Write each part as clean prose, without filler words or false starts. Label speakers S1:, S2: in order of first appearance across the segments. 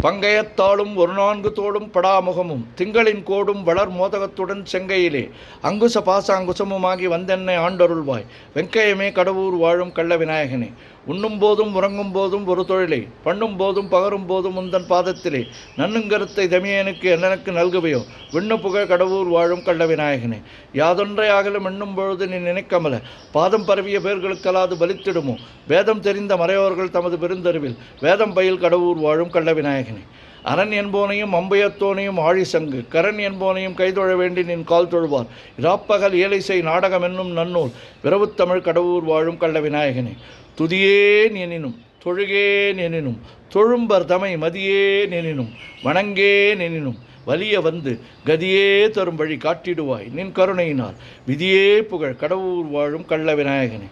S1: பங்கயத்தாலும் ஒரு நான்கு தோளும் படாமுகமும் திங்களின் கோடும் வளர் மோதகத்துடன் செங்கையிலே அங்குச பாசாங்குசமுமாகி வந்தென்னை ஆண்டருள்வாய். வெங்கையமே கடவுர் வாழும் கள்ள விநாயகனே, உண்ணும் போதும் உறங்கும் போதும் ஒரு தொழிலை, பண்ணும் போதும் பகரும் போதும் உந்தன் பாதத்திலே நன்னுங்கருத்தை தமியனுக்கு என்னனுக்கு நல்குவையோ. விண்ணு புகழ் கடவுர் வாழும் கள்ள விநாயகனே, யாதொன்றை ஆகலும் எண்ணும் பொழுது நீ நினைக்கமல பாதம் பரவிய பேர்களுக்கலாது பலித்திடுமோ. வேதம் தெரிந்த மறையோர்கள் தமது பெருந்தருவில் வேதம் பயில் கடவுர் வாழும் கள்ள விநாயகனே, அரண் என்போனையும் அம்பயத்தோனையும் ஆழிசங்கு கரண் என்போனையும் கைதொழ வேண்டி நின் கால் தொழுவார். இராப்பகல் ஏலைசை நாடகம் என்னும் நன்னூல் விரவுத்தமிழ் கடவுர் வாழும் கள்ள விநாயகனே, துதியேன் எனினும் தொழுகேன் எனினும் தொழும்பர் தமை மதியேன் எனினும் வணங்கேன் எனினும் வலிய வந்து கதியே தரும் வழி காட்டிடுவாய் நின் கருணையினால். விதியே புகழ் கடவுர் வாழும் கள்ள விநாயகனே,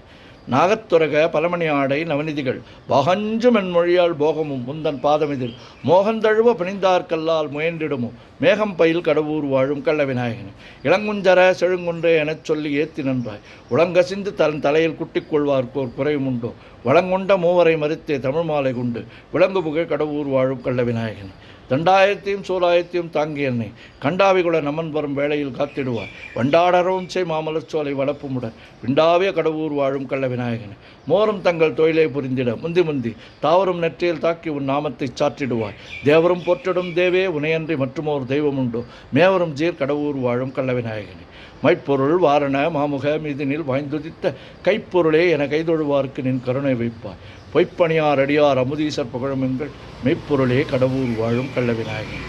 S1: நாகத்துரக பலமணி ஆடை நவநிதிகள் பாகஞ்சும் என் மொழியால் போகமும் முந்தன் பாதமிதில் மோகந்தழுவ பணிந்தார்கல்லால் முயன்றிடுமோ. மேகம் பயில் கடவுர் வாழும் கள்ள விநாயகனே, இளங்குஞ்சர செழுங்குன்றே எனச் சொல்லி ஏத்தி நன்றாய் உளங்கசிந்து தன் தலையில் குட்டிக் கொள்வார்க்கோர் குறையும் உண்டோ. வளங்கொண்ட மூவரை மறித்தே தமிழ் மாலை கொண்டு விலங்கு புகழ் கடவுர் வாழும் கள்ள விநாயகனே, தண்டாயத்தையும் சூலாயத்தையும் தாங்கி என்னை கண்டாவிகுல நமன் வரும் வேளையில் காத்திடுவார். வண்டாடரவும் செய் மாமலச்சோலை வளப்புமுடன் விண்டாவிய கடவுர் வாழும் கள்ள விநாயகனே, மோரும் தங்கள் தொழிலை புரிந்திட முந்தி முந்தி தாவரும் நெற்றியில் தாக்கி உன் நாமத்தை சாற்றிடுவாய். தேவரும் போற்றிடும் தேவே உனையன்றி மற்றுமோர் தெய்வம் உண்டோ. மேவரும் ஜீர் கடவுர் வாழும் கள்ள விநாயகனே, மைப்பொருள் வாரண மாமுக மீதினில் வாய்ந்துதித்த கைப்பொருளே என கைதொழுவார்க்கு நின் கருணை வைப்பாய். பொய்ப்பணியார் அடியார் அமுதீசர் புகழுமெங்கள் மெய்ப்பொருளே கடவுர் வாழும் கள்ள விநாயகன்.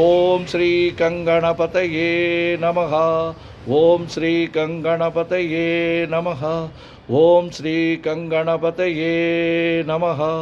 S1: ஓம் ஸ்ரீ கங்கணபதயே நமஹா. ஓம் ஸ்ரீ கங்கணபதயே நமஹா. ஓம் ஸ்ரீ கங்கணபதயே நமஹா.